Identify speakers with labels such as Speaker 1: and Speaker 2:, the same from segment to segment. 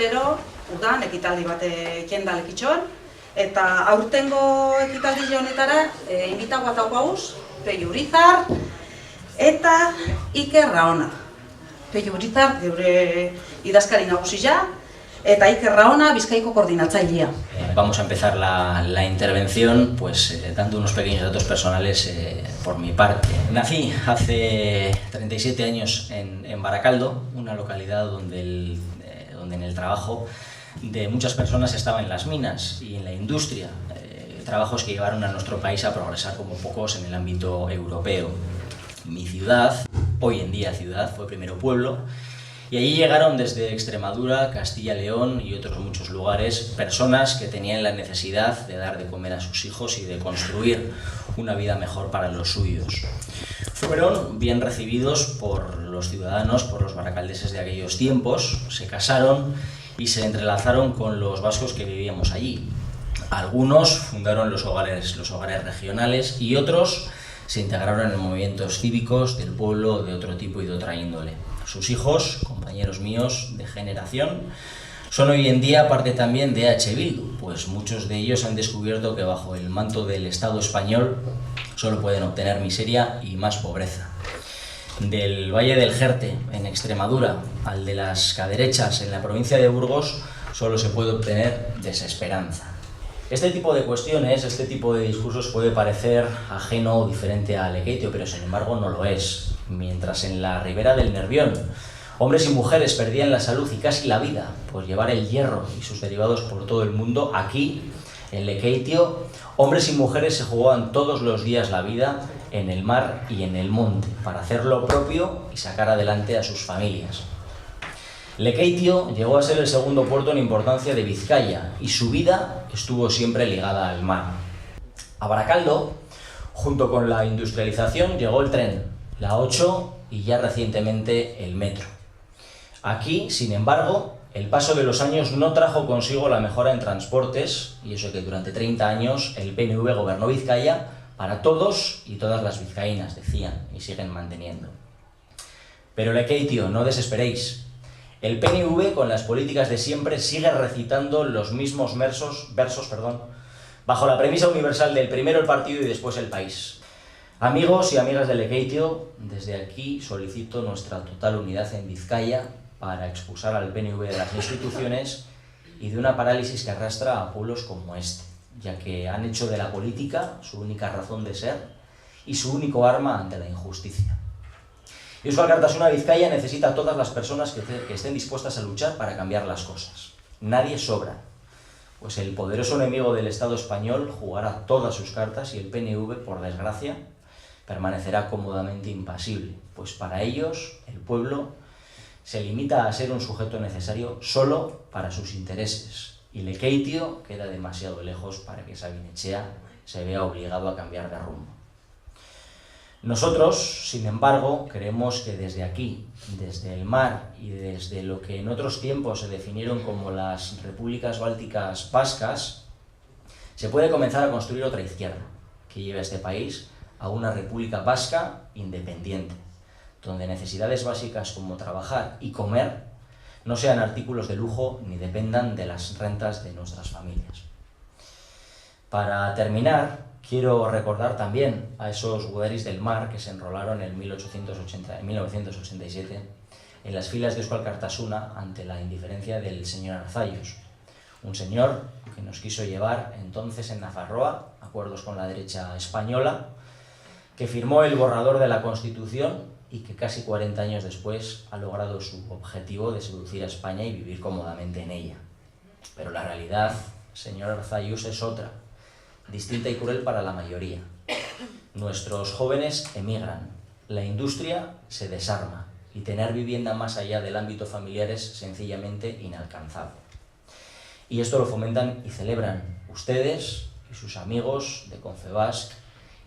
Speaker 1: urtero, udan, ekitaldi bat ekien da Lekitxon, eta aurtengo ekitaldi honetara inbitagoa daukauz, Peio Urizar eta Iker Raona. Peio Urizar geure idazkari nagusia, eta Iker Raona Bizkaiko koordinatzailea.
Speaker 2: Vamos a empezar la intervención pues dando unos pequeños datos personales por mi parte. Nací hace 37 años en Baracaldo, una localidad donde en el trabajo de muchas personas estaba en las minas y en la industria, trabajos que llevaron a nuestro país a progresar como pocos en el ámbito europeo. Mi ciudad, hoy en día ciudad, fue primero pueblo, y allí llegaron desde Extremadura, Castilla y León y otros muchos lugares personas que tenían la necesidad de dar de comer a sus hijos y de construir una vida mejor para los suyos. Fueron bien recibidos por los ciudadanos, por los baracaldeses de aquellos tiempos, se casaron y se entrelazaron con los vascos que vivíamos allí. Algunos fundaron los hogares regionales y otros se integraron en movimientos cívicos del pueblo de otro tipo y de otra índole. Sus hijos, compañeros míos de generación, son hoy en día parte también de EH Bildu, pues muchos de ellos han descubierto que bajo el manto del Estado español solo pueden obtener miseria y más pobreza. Del Valle del Jerte, en Extremadura, al de las Caderechas, en la provincia de Burgos, solo se puede obtener desesperanza. Este tipo de cuestiones, este tipo de discursos puede parecer ajeno o diferente a Lekeitio, pero sin embargo no lo es. Mientras en la ribera del Nervión hombres y mujeres perdían la salud y casi la vida por llevar el hierro y sus derivados por todo el mundo, aquí, en Lekeitio, hombres y mujeres se jugaban todos los días la vida en el mar y en el monte para hacer lo propio y sacar adelante a sus familias. Lekeitio llegó a ser el segundo puerto en importancia de Vizcaya y su vida estuvo siempre ligada al mar. A Baracaldo, junto con la industrialización, llegó el tren, la 8 y ya recientemente el metro. Aquí, sin embargo, el paso de los años no trajo consigo la mejora en transportes, y eso que durante 30 años el PNV gobernó Vizcaya para todos y todas las vizcaínas, decían, y siguen manteniendo. Pero Lekeitio, no desesperéis. El PNV, con las políticas de siempre, sigue recitando los mismos versos, bajo la premisa universal del primero el partido y después el país. Amigos y amigas de Lekeitio, desde aquí solicito nuestra total unidad en Vizcaya para expulsar al PNV de las instituciones y de una parálisis que arrastra a pueblos como este, ya que han hecho de la política su única razón de ser y su único arma ante la injusticia. Eusko Alkartasuna Vizcaya necesita a todas las personas que estén dispuestas a luchar para cambiar las cosas. Nadie sobra, pues el poderoso enemigo del Estado español jugará todas sus cartas y el PNV, por desgracia, permanecerá cómodamente impasible, pues para ellos el pueblo se limita a ser un sujeto necesario solo para sus intereses, y Lekeitio queda demasiado lejos para que Sabin Etxea se vea obligado a cambiar de rumbo. Nosotros, sin embargo, creemos que desde aquí, desde el mar y desde lo que en otros tiempos se definieron como las repúblicas bálticas vascas, se puede comenzar a construir otra izquierda que lleve a este país a una república vasca independiente, donde necesidades básicas como trabajar y comer no sean artículos de lujo ni dependan de las rentas de nuestras familias. Para terminar, quiero recordar también a esos gudaris del mar que se enrolaron en 1987 en las filas de Eusko Alkartasuna ante la indiferencia del señor Arzallus, un señor que nos quiso llevar entonces en Nafarroa, acuerdos con la derecha española, que firmó el borrador de la Constitución y que casi 40 años después ha logrado su objetivo de seducir a España y vivir cómodamente en ella. Pero la realidad, señor Arzallus, es otra, distinta y cruel para la mayoría. Nuestros jóvenes emigran, la industria se desarma y tener vivienda más allá del ámbito familiar es sencillamente inalcanzable. Y esto lo fomentan y celebran ustedes y sus amigos de Confebask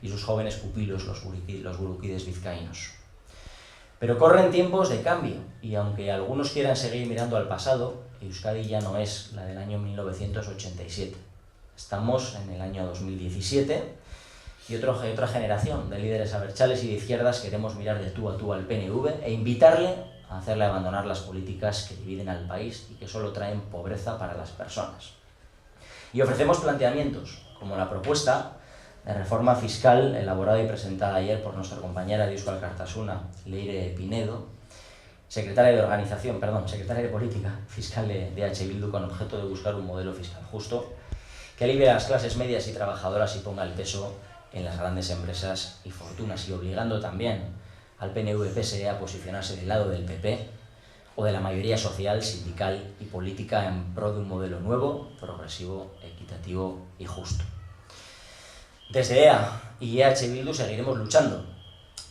Speaker 2: y sus jóvenes pupilos, los gurukides vizcaínos. Pero corren tiempos de cambio, y aunque algunos quieran seguir mirando al pasado, Euskadi ya no es la del año 1987. Estamos en el año 2017 y otra generación de líderes abertzales y de izquierdas queremos mirar de tú a tú al PNV e invitarle a hacerle abandonar las políticas que dividen al país y que solo traen pobreza para las personas. Y ofrecemos planteamientos, como la propuesta de reforma fiscal elaborada y presentada ayer por nuestra compañera de Euskal Alkartasuna, Leire Pinedo, secretaria de Política Fiscal de EH Bildu, con objeto de buscar un modelo fiscal justo que alivie a las clases medias y trabajadoras y ponga el peso en las grandes empresas y fortunas, y obligando también al PNV-PSE a posicionarse del lado del PP o de la mayoría social, sindical y política en pro de un modelo nuevo, progresivo, equitativo y justo. Desde EA y EH Bildu seguiremos luchando.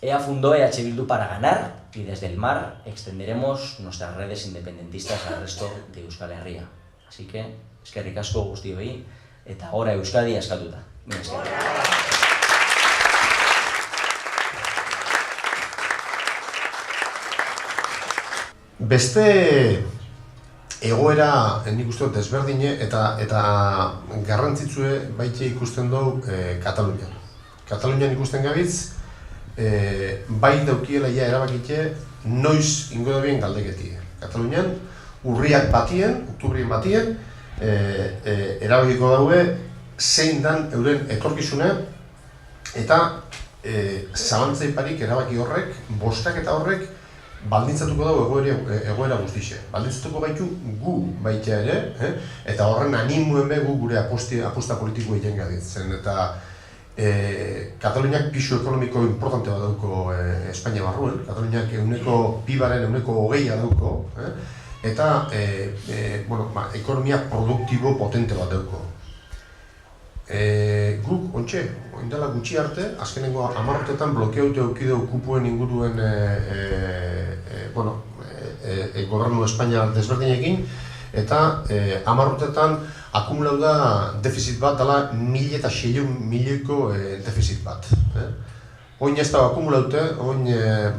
Speaker 2: EA fundó EH Bildu para ganar y desde el mar extenderemos nuestras redes independentistas al resto de Euskal Herria. Así que, eskerrik asko guztioi eta gora Euskadi askatuta.
Speaker 3: Beste egoera nik uste dut desberdine eta garrantzitsue baita ikusten dugu Katalunian. Katalunian ikusten gabitz, bai daukiela ja erabakite noiz ingo da bien galdeketie. Katalunian urriak batien, oktubrien batien, erabakiko daude zein dan euren etorkizune eta zalantzaiparik erabaki horrek, bostaketa horrek baldintzatuko dugu egoera guztixe. Baldintzatuko baitu gu baita ere, eta horren animuen be gu gure aposta politiko egiten gaditzen. Eta Kataluniak pisu ekonomiko importante bat dauko Espainia barruen. Kataluniak euneko 2% dauko, eta ekonomia produktibo potente bat dauko. Guk, ontxe, oindala gutxi arte, azkenengo 10 urteetan blokeaute eukideu kupuen inguruen gobernu Espainia desberdinekin, eta 10 urteetan akumulau da defizit bat, dala 1.600 milioiko defizit bat. Oin ez da akumulaute, oin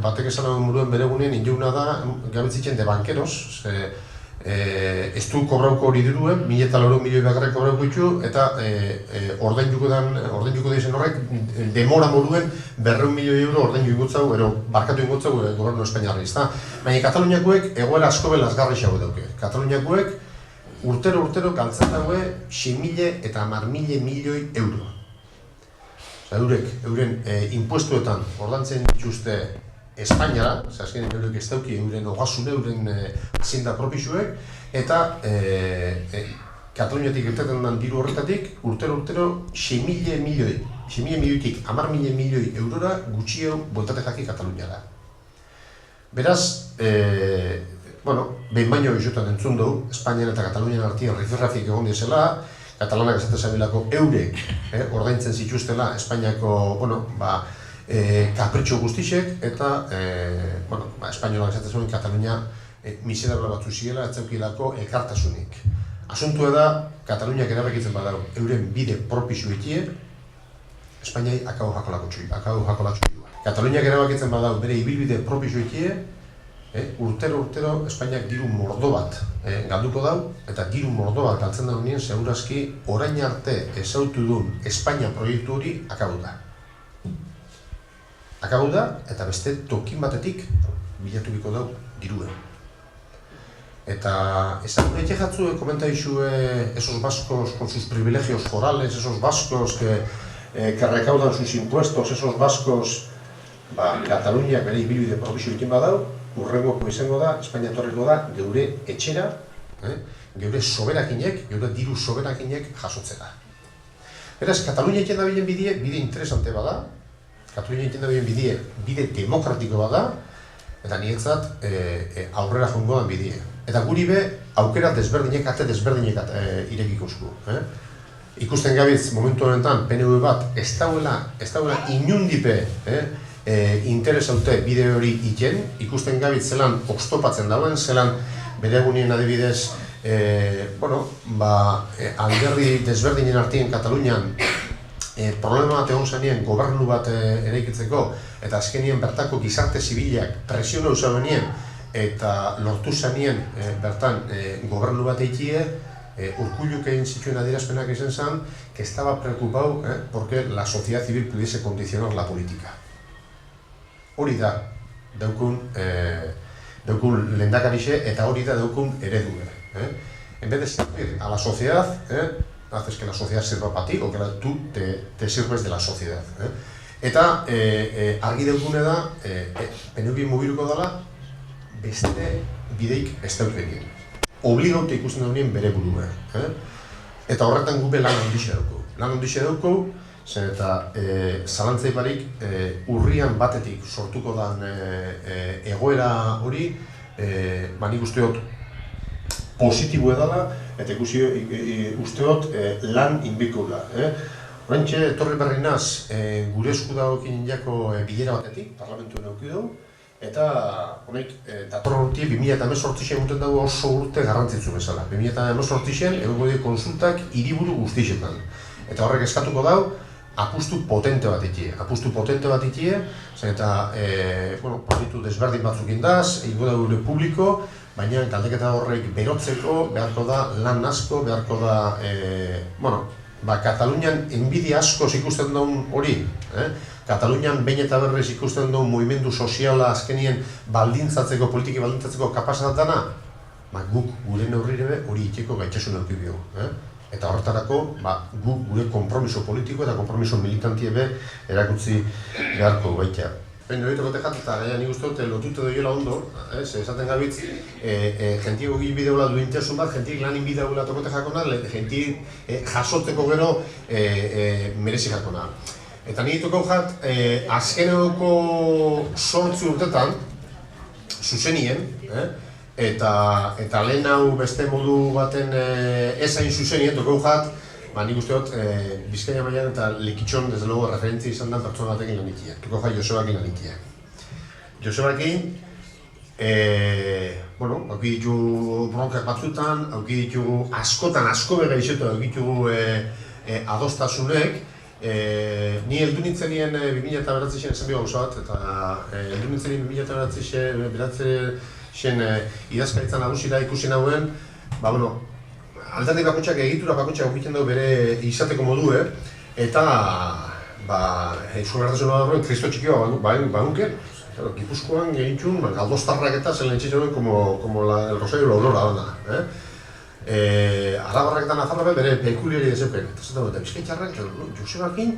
Speaker 3: batek esan hau muruen beregunean injuna da gabitzitzen de bankeros, ez du kobrauko hori diruen, 1.400 milioi bakarrik kobrauko ditu, eta ordainduko dizen horrek, demora moruen 200 milioi euro ordaindu ingotzau, barkatu ingotzau gobernu Espainiarri. Baina Kataluniakoek egoera asko belazgarri xago dauke. Kataluniakoek urtero galtzen daue 6.000 eta 10.000 milioi euro. Euren impuestuetan ordaintzen dituzte Espainiara, azkenean eurek ez dauki euren ogasune, euren zinda propisuek, eta Kataluniatik irteten den diru horretatik urtero 6.000 milioitik 10.000 milioi eurora gutxio bueltate jaki Kataluniara. Beraz, behin baino izotan entzun dugu, Espainian eta Katalunian artean rifirrafik egon dizela, katalanak esaten zabilako eurek ordaintzen zituztela Espainiako, kapritxo guztixek, eta espainolak esaten zuen Katalunia miserable batzu ziela, etzaukilako elkartasunik. Asuntua da, Kataluniak erabakitzen badau euren bide propisu etie, Espainiai akau jakolatxu. Kataluniak erabakitzen badau bere ibilbide propisu etie, urtero Espainiak diru mordo bat galduko dau, eta diru mordo bat galtzen da honien segurazki orain arte ezautu duen Espainia proiektu hori akabu da, eta beste tokin batetik bilatuko dau diruen. Eta esan gure jatzu komentaixue esos vascos con sus privilegios forales, esos vascos que recaudan sus impuestos, esos vascos, Kataluniak bere ibilbide propisio egiten badau, urrengoko izango da, Espainia etorriko da, geure etxera, geure soberakinek, geure diru soberakinek jasotzera. Beraz, Katalunia egiten dabilen bide interesante bada, Katalunia egiten dabilen bide demokratiko bada, eta niretzat aurrera joango den bidea. Eta guri be, aukera desberdinek irekiko esku. Ikusten gabiz, momentu honetan, PNV bat, ez dauela inundipe interesaute bide hori iten, ikusten gabiz zelan oztopatzen dauen, zelan bere egunien adibidez, alderdi desberdinen artien Katalunian problema bat egon zenien gobernu bat eraikitzeko, eta azkenien bertako gizarte zibilak presiona usabenien, eta lortu zenien bertan gobernu bat eikie, Urkulluk egin zituen adierazpenak izan zen, que estaba preocupado porque la sociedad civil pudiese condicionar la política. Hori da, daukun daukun lehendakarixe eta hori da daukun eredu. En vez de servir a la sociedad, haces que la sociedad sirva para ti o que tú te sirves de la sociedad. Eta argi daukune da, PNV mugiruko dela, beste bideik ez daukenien. Obligaute ikusten daunien bere burua. Eta horretan gube lan handixe dauko. Lan handixe dauko, zen eta zalantzai barik urrian batetik sortuko dan egoera hori, nik usteot positibo edala, eta usteot lan inbikola. Horrentxe, etorri berri naz, gure esku dagoekin jako bilera batetik, parlamentu nauki dugu, eta honek, datorren urte, 2018 muten dago oso urte garrantzitzu bezala. 2018 egongo die konsultak hiriburu guztixetan. Eta horrek eskatuko dau, apustu potente bat itie, zen eta, proiektu desberdin batzuk indaz, egingo da gure publiko, baina galdeketa horrek berotzeko, beharko da lan asko, beharko da, Katalunian enbidia askoz ikusten duen hori. Katalunian behin eta berrez ikusten duen mugimendu soziala azkenien baldintzatzeko, politiki baldintzatzeko kapazatatana, guk gure neurrire hori iteko gaitxasun eukibio. Eta horretarako, guk gure kompromiso politiko eta kompromiso militantie be erakutzi beharko baitea. Horretako tejat eta nik uste dut lotute doiola ondo, esaten gabitz, jentiek egin bideola duintasun bat, jentiek lan inbideola tokote jakona, jentiek jasotzeko gero merezi jakona. Eta nire toko jat, azkeneko 8 urtetan, zuzenien, eta lehen hau beste modu baten ezain zuzenien, toko jat, nik uste dut, Bizkaia mailan eta Lekitxon, desde luego, referentzia izan da pertsona batekin lan ikia. Toko jat Josebakin lan ikia. Josebakin, hauki ditu bronkak batzutan, hauki ditu asko bega izetu, hauki ditu adostasunek. Ni heldu nintzenien 2009 esan biho gauza bat, eta heldu nintzenien 2009 idazkaritzan nagusira ikusi nauen, alderdi bakotxak egitura bakotxak egiten dugu bere izateko modue, eta Euskal Gertasuna horren kristo txikioa bagunken, Gipuzkoan egitxun, galdostarrak eta zelen etxetxoen como el Rosario la Aurora dana. Arabarrak eta Nafarroa bere pekuliari ezeuken. Eta zaten eta Bizkaitxarrak, Josebakin,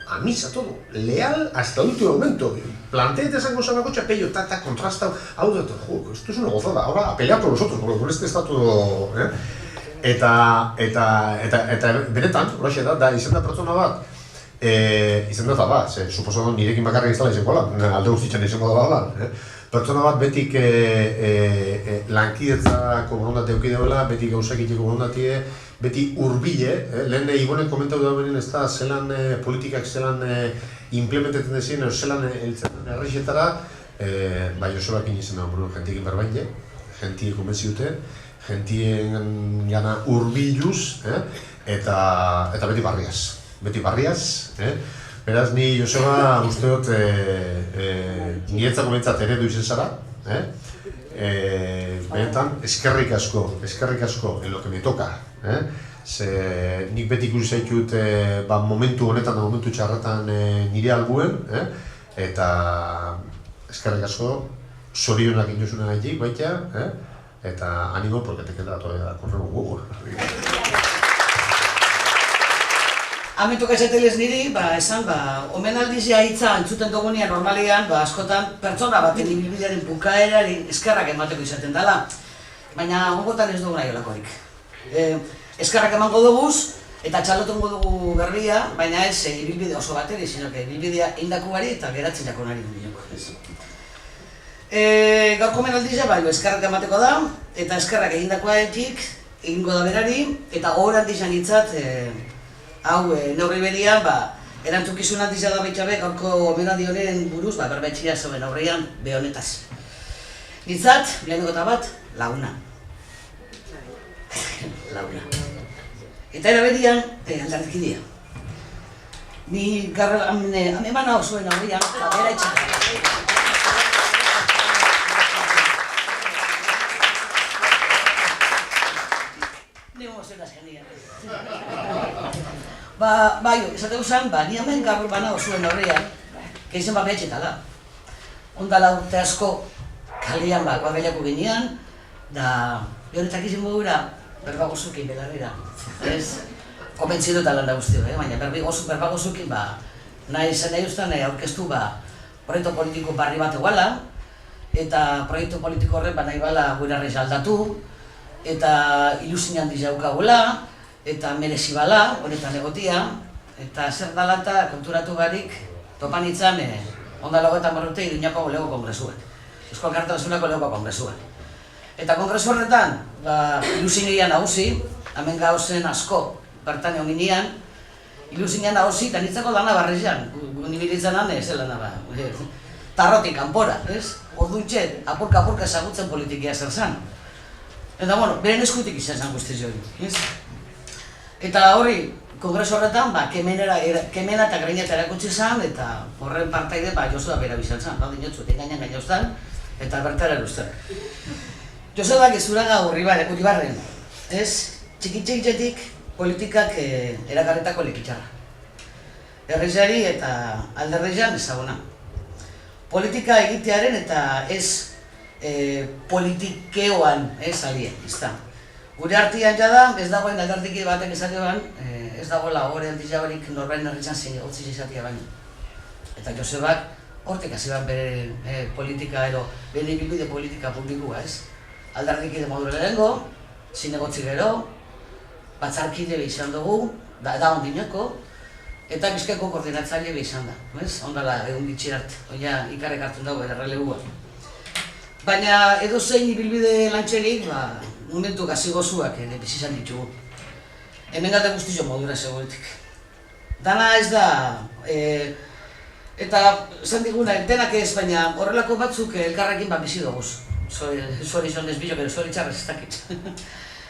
Speaker 3: a misa todo, leal hasta el último momento. Planteete esa cosa bakotxa, pello, kontrasta, hau dut, esto es una gozada, ahora a pelear por nosotros, porque con este está todo... Eta benetan, horaxe da, izan da pertsona bat, izan da bat, suposo nirekin bakarrik izala izango lan, alde guztitzen izango da lan. Pertsona bat betik lankidetzako borondate euki deuela, beti gauzak iteko borondatie, beti urbile, lehen Ibonek komentatu da benen ez da zelan politikak zelan implementatzen dezien, zelan heltzen errexetara, Josebakin izan da buru jentiekin berbaile, jentiek konbentzi dute, jentien gana urbiluz, eta beti barriaz. Beraz, ni Joseba uste dut niretzako behintzat eredu izen zara. Benetan, eskerrik asko en lo que me toca. Nik beti ikusi zaitut momentu honetan da momentu txarretan nire albuen, eta eskerrik asko zorionak inozuna gaitik baita, eta animo, porque te queda todavía correr un huevo.
Speaker 4: Amentuka esateles niri, esan, omenaldizia hitza entzuten dugunean normalean, askotan pertsona baten ibilbidearen bukaerari eskerrak emateko izaten dela. Baina ongotan ez dugu nahi olakorik. Eskerrak emango duguz, eta txalotengo dugu garbia, baina ez ibilbide oso bateri, sino que ibilbidea indako gari eta geratzen jako nari dugu. Gaurko omenaldizia eskerrak emateko da, eta eskerrak egindakoaetik egingo da berari, eta gogor handizan hitzat, hau neurri berian, erantzukizun handizia da baitxabe, gaurko omenaldi honen buruz, berbaitxia zeuen aurrean behonetaz. Hitzat, lehenengo eta bat, laguna. Laguna. Eta eraberian, aldarrikidea. Ni hamemana osoen aurrean, bera itxatak. Esateko zan, ni hemen gaur bana osuen horrean, keizen behatxeta da. Ondala urte asko kalian kuadrilako ginean, da honetak izin gura berbagozukin belarrira. Ez, komentzidu eta landa guztio, baina berbagozukin nahi zen nahi ustean aurkeztu proiektu politiko barri bat eguala, eta proiektu politiko horren nahi bala gure arrez aldatu, eta ilusin handiz jaukagula, eta merezi bala, honetan egotia, eta zer dala eta konturatu barik topan itzan ondalago eta marrute Iruñako Lego Kongresuan, Euskal Kartasunako Lego Kongresuan. Eta kongresu horretan, ilusinean nagusi, hemen gauzen asko bertan egon ginean, ilusinean nagusi, eta nintzako dana barrezean, nibilitzen hane, ez lana tarrotik, kanpora, ez? Orduntxe, apurka ezagutzen politikia zer zan. Eta, beren eskutik izan zan guztiz hori, ez? Eta hori, kongresu horretan, kemena eta greineta erakutsi zan, eta horren partaide, Joseba bera bizan zan, dinotzu, gainan gainauztan, eta bertara eruzten. Joseba gezuraga Uribarren, ez? Txikitzetik politikak erakarretako lekitxarra. Herrizari eta alderreian ezaguna. Politika egitearen eta ez politikeoan alien, izta. Gure artian jada, ez dagoen alderdiki batek esatean, ez dagoela gore handizabarik norbain herritzan zein egotziz izatea baino. Eta Josebak hortik hasi bere politika edo, bere ibilbide politika publikoa, ez? Alderdiki de modure lehengo, zinegotzi gero, batzarkide izan dugu, da ondineko, eta Bizkaiko koordinatzaile izan da, ez? Ondala egun bitxerat, oia ikarrek hartzen dago ere relegua. Baina edo zein ibilbide lantxerik, momentu gazi gozuak bizizan ditugu. Hemen gata guztizio modura zegoetik. Dana ez da, eta zan diguna, denak ez, baina horrelako batzuk elkarrekin bizi doguz. Zuari zon ez bilok, edo zuari txarrez ez dakit.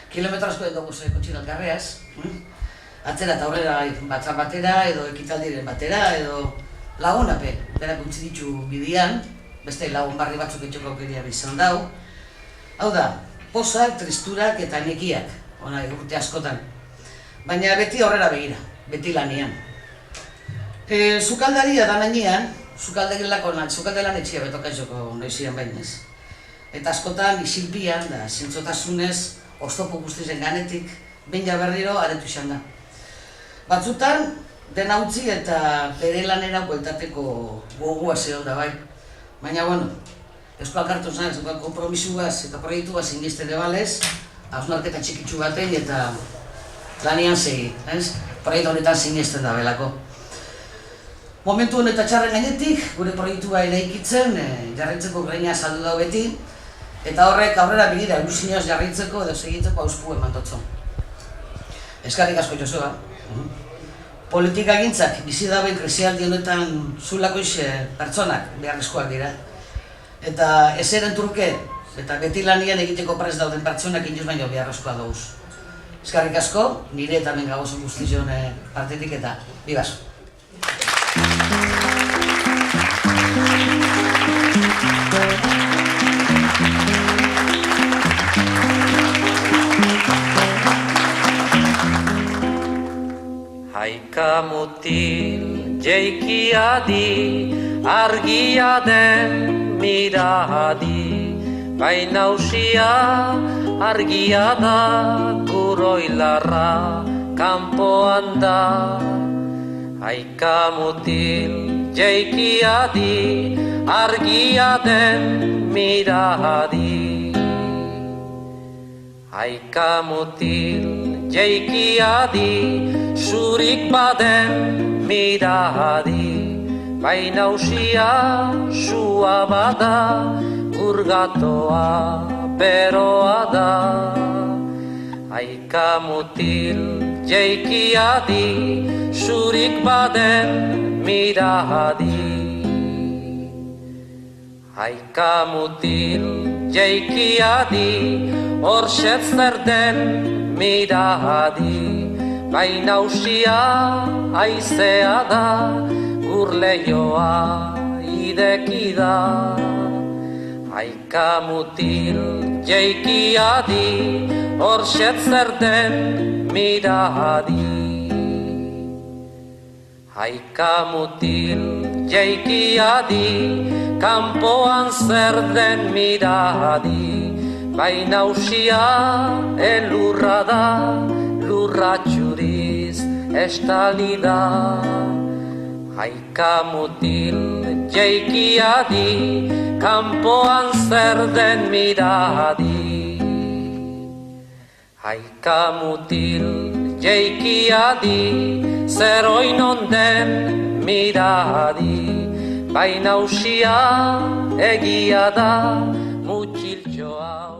Speaker 4: Kilometro asko dugu kotxin elkarreaz. Atzera eta horrela batzar batera, edo ekitaldiren batera, edo lagunape. Berak untzi ditu bidian, beste lagun barri batzuk etxoko aukeria bizan dau. Hau da, pozak, tristurak eta nekiak, urte askotan. Baina beti horrela begira, beti lanian. Zukaldaria da nainean, zukalde lan etxia betokaizoko noiziren bainez. Eta askotan isilpian da, zintzotasunez, oztopo guztizen ganetik, behin berriro aretu izan da. Batzutan, dena utzi eta bere lanera bueltateko gogua zehon da bai. Baina, Euskal Kartasunaz, Euskal Konpromisuaz eta proiektuaz sinisten ebalez, hausnarketa txikitsu batein eta lanian segi, proiektu honetan sinisten da belako. Momentu honetan txarren gainetik, gure proiektua eraikitzen, jarraitzeko greina saldu dau beti, eta horrek aurrera begira ilusioz jarraitzeko edo segitzeko hauspu emantotzo. Eskarrik asko Joseba. Politikagintzak bizi dauen krisialdi honetan zulakoiz pertsonak beharrezkoak dira. Eta ezeren truke eta beti lanian egiteko prest dauden pertsonak inoz baino beharrezkoa dauz. Eskarrik asko, nire eta mengagozen guztizion partetik eta bibaz.
Speaker 5: Haika mutil jeikiadi, argia den miradi, baina usia argia da, kuroilarra kanpoan da. Haika mutil jeikiadi, argia den miradi. Haika mutil jeikiadi, zurik baden miradi, baina usia sua bada, urgatoa beroa da. Haika mutil jeikiadi, zurik baden miradi. Haika mutil jeikiadi, horxet zer den miradi, baina usia aizea da, gurleioa ideki da. Haika mutil jeikiadi, horxet zer den miradi. Haika mutil jeikiadi, kanpoan zer den miradi, baina usia elurra da, lurra txuriz estali da. Haika mutil jeikiadi, kanpoan zer den miradi. Haika mutil jeikiadi, zer oinon den miradi, baina usia egia da, mutxiltxo hau